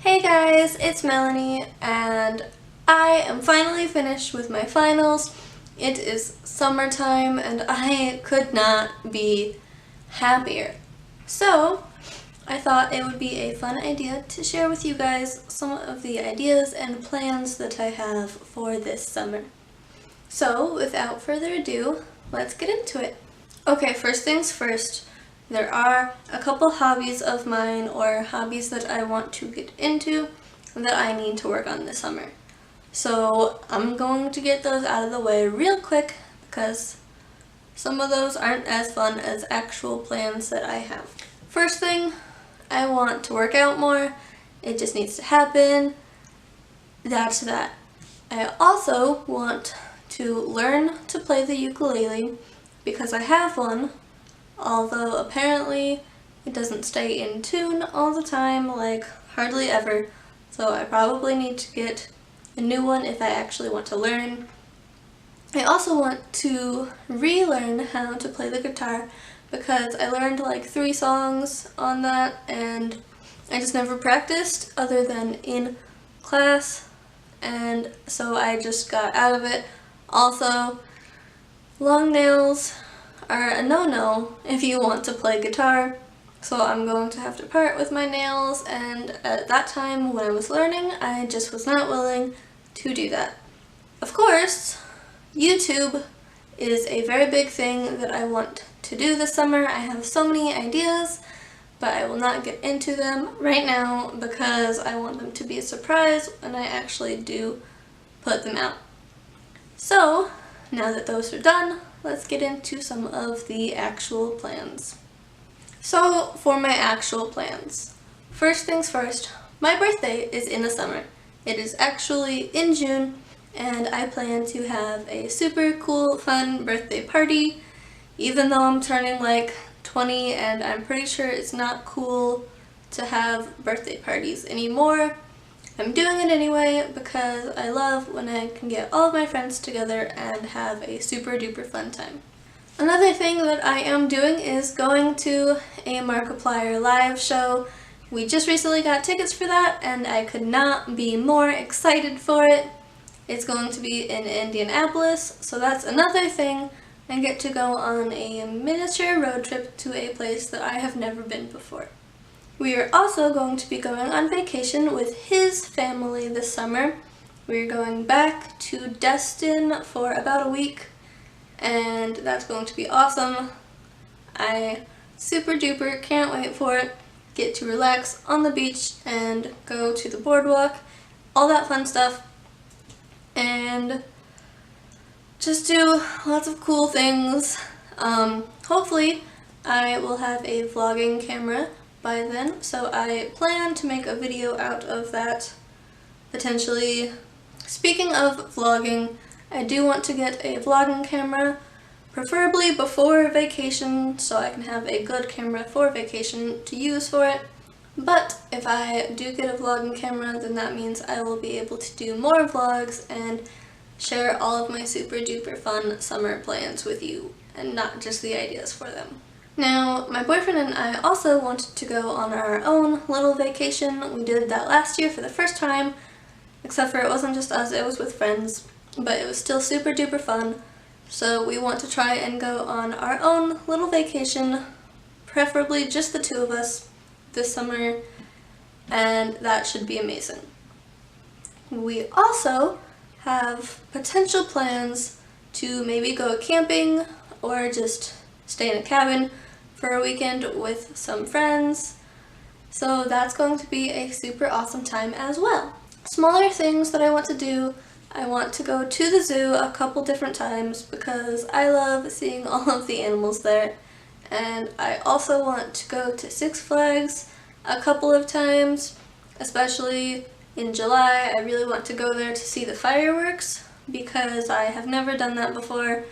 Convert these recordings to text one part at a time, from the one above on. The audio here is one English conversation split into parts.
Hey guys, it's Melanie, and I am finally finished with my finals. It is summertime, and I could not be happier. So, I thought it would be a fun idea to share with you guys some of the ideas and plans that I have for this summer. So, without further ado, let's get into it. Okay, first things first. There are a couple hobbies of mine or hobbies that I want to get into that I need to work on this summer. So I'm going to get those out of the way real quick because some of those aren't as fun as actual plans that I have. First thing, I want to work out more. It just needs to happen. That's that. I also want to learn to play the ukulele because I have one. Although apparently it doesn't stay in tune all the time, like hardly ever, so I probably need to get a new one if I actually want to learn. I also want to relearn how to play the guitar because I learned like 3 songs on that and I just never practiced other than in class, and so I just got out of it. Also, long nails are a no-no if you want to play guitar, so I'm going to have to part with my nails, and at that time when I was learning, I just was not willing to do that. Of course, YouTube is a very big thing that I want to do this summer. I have so many ideas, but I will not get into them right now because I want them to be a surprise when I actually do put them out. So, now that those are done, let's get into some of the actual plans. So, for my actual plans. First things first, my birthday is in the summer. It is actually in June, and I plan to have a super cool, fun birthday party, even though I'm turning like 20 and I'm pretty sure it's not cool to have birthday parties anymore. I'm doing it anyway because I love when I can get all of my friends together and have a super duper fun time. Another thing that I am doing is going to a Markiplier live show. We just recently got tickets for that and I could not be more excited for it. It's going to be in Indianapolis, so that's another thing. I get to go on a miniature road trip to a place that I have never been before. We are also going to be going on vacation with his family this summer. We're going back to Destin for about a week, and that's going to be awesome. I super duper can't wait for it. Get to relax on the beach and go to the boardwalk, all that fun stuff, and just do lots of cool things. Hopefully I will have a vlogging camera by then, so I plan to make a video out of that potentially. Speaking of vlogging, I do want to get a vlogging camera, preferably before vacation, so I can have a good camera for vacation to use for it. But if I do get a vlogging camera, then that means I will be able to do more vlogs and share all of my super duper fun summer plans with you, and not just the ideas for them. Now, my boyfriend and I also wanted to go on our own little vacation. We did that last year for the first time, except for it wasn't just us, it was with friends, but it was still super duper fun. So we want to try and go on our own little vacation, preferably just the 2 of us this summer, and that should be amazing. We also have potential plans to maybe go camping or just stay in a cabin for a weekend with some friends, so that's going to be a super awesome time as well. Smaller things that I want to do, I want to go to the zoo a couple different times because I love seeing all of the animals there, and I also want to go to Six Flags a couple of times, especially in July. I really want to go there to see the fireworks because I have never done that before,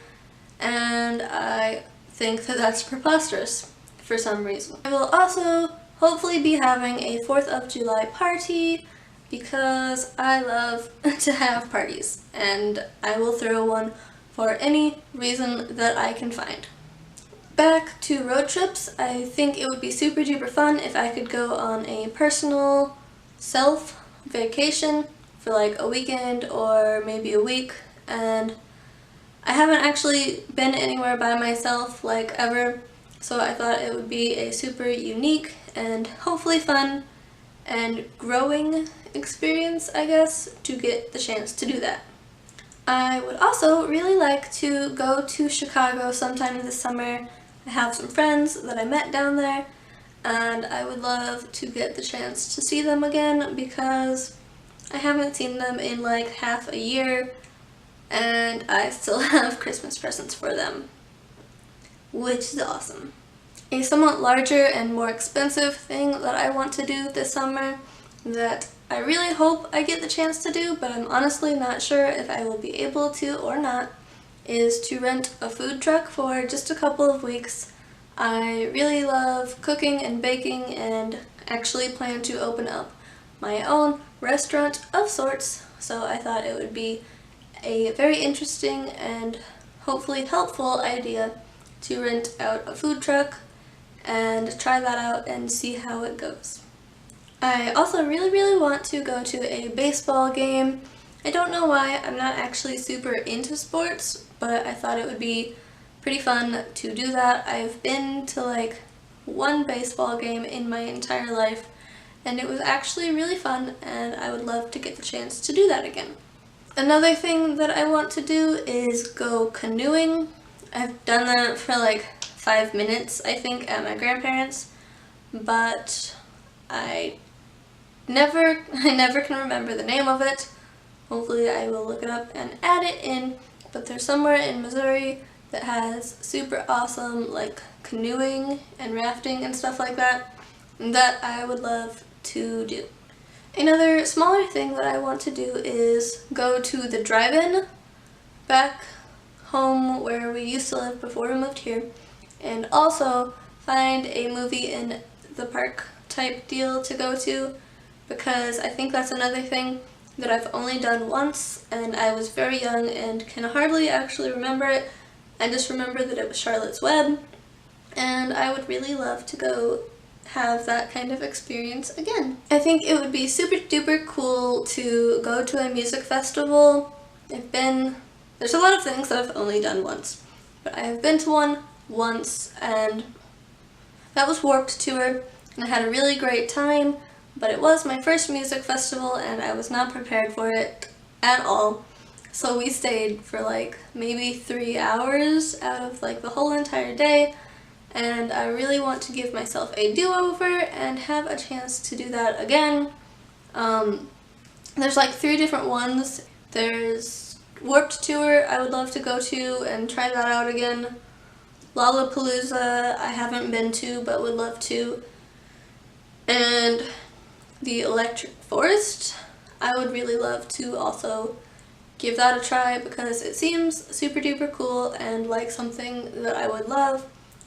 and I think that that's preposterous for some reason. I will also hopefully be having a 4th of July party because I love to have parties, and I will throw one for any reason that I can find. Back to road trips, I think it would be super duper fun if I could go on a personal self-vacation for like a weekend or maybe a week, and I haven't actually been anywhere by myself like ever, so I thought it would be a super unique and hopefully fun and growing experience, I guess, to get the chance to do that. I would also really like to go to Chicago sometime this summer. I have some friends that I met down there, and I would love to get the chance to see them again because I haven't seen them in like half a year, and I still have Christmas presents for them, which is awesome. A somewhat larger and more expensive thing that I want to do this summer that I really hope I get the chance to do, but I'm honestly not sure if I will be able to or not, is to rent a food truck for just a couple of weeks. I really love cooking and baking and actually plan to open up my own restaurant of sorts, so I thought it would be a very interesting and hopefully helpful idea to rent out a food truck and try that out and see how it goes. I also really want to go to a baseball game. I don't know why, I'm not actually super into sports, but I thought it would be pretty fun to do that. I've been to like one baseball game in my entire life, and it was actually really fun, and I would love to get the chance to do that again. Another thing that I want to do is go canoeing. I've done that for like 5 minutes, I think, at my grandparents', but I never can remember the name of it. Hopefully I will look it up and add it in, but there's somewhere in Missouri that has super awesome like canoeing and rafting and stuff like that I would love to do. Another smaller thing that I want to do is go to the drive-in back home where we used to live before we moved here, and also find a movie in the park type deal to go to, because I think that's another thing that I've only done once, and I was very young and can hardly actually remember it. I just remember that it was Charlotte's Web, and I would really love to go have that kind of experience again. I think it would be super duper cool to go to a music festival. There's a lot of things that I've only done once, but I have been to one once, and that was Warped Tour, and I had a really great time, but it was my first music festival and I was not prepared for it at all. So we stayed for like maybe 3 hours out of like the whole entire day, and I really want to give myself a do-over and have a chance to do that again. There's like 3 different ones. There's Warped Tour I would love to go to and try that out again. Lollapalooza I haven't been to but would love to. And the Electric Forest I would really love to also give that a try because it seems super duper cool and like something that I would love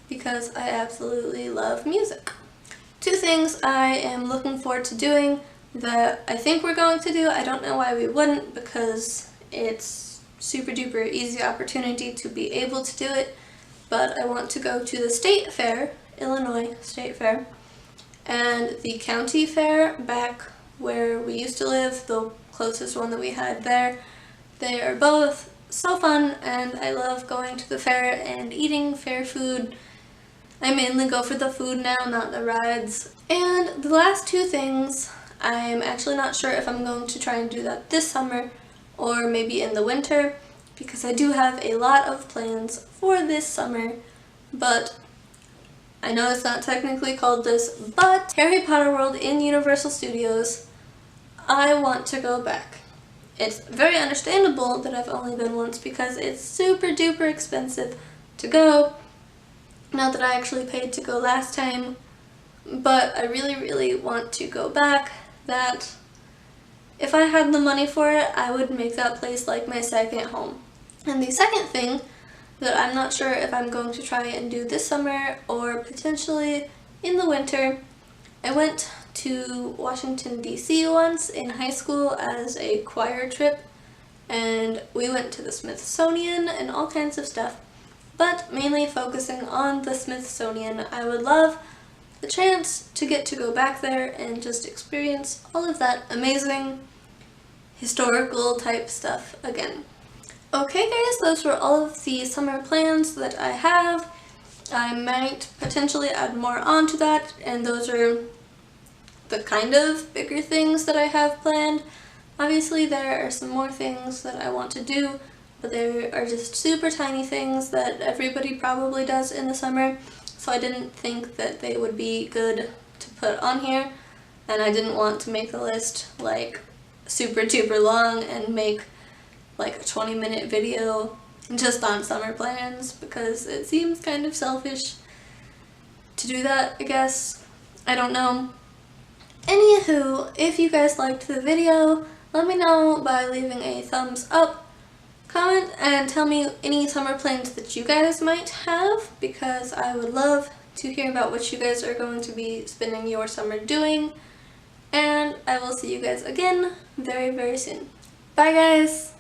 because I absolutely love music. 2 things I am looking forward to doing that I think we're going to do. I don't know why we wouldn't because it's super duper easy opportunity to be able to do it, but I want to go to the state fair, Illinois State Fair, and the county fair back where we used to live, the closest one that we had there. They are both so fun, and I love going to the fair and eating fair food. I mainly go for the food now, not the rides. And the last 2 things, I'm actually not sure if I'm going to try and do that this summer or maybe in the winter, because I do have a lot of plans for this summer, but I know it's not technically called this, but Harry Potter World in Universal Studios, I want to go back. It's very understandable that I've only been once because it's super duper expensive to go. Not that I actually paid to go last time, but I really want to go back. That if I had the money for it, I would make that place like my second home. And the second thing that I'm not sure if I'm going to try and do this summer or potentially in the winter, I went to Washington, D.C. once in high school as a choir trip, and we went to the Smithsonian and all kinds of stuff, but mainly focusing on the Smithsonian. I would love the chance to get to go back there and just experience all of that amazing historical type stuff again. Okay guys, those were all of the summer plans that I have. I might potentially add more onto that, and those are the kind of bigger things that I have planned. Obviously there are some more things that I want to do, but they are just super tiny things that everybody probably does in the summer, so I didn't think that they would be good to put on here, and I didn't want to make the list like super duper long and make like a 20-minute video just on summer plans, because it seems kind of selfish to do that, I guess. I don't know. Anywho, if you guys liked the video, let me know by leaving a thumbs up, comment, and tell me any summer plans that you guys might have, because I would love to hear about what you guys are going to be spending your summer doing. And I will see you guys again very, very soon. Bye guys!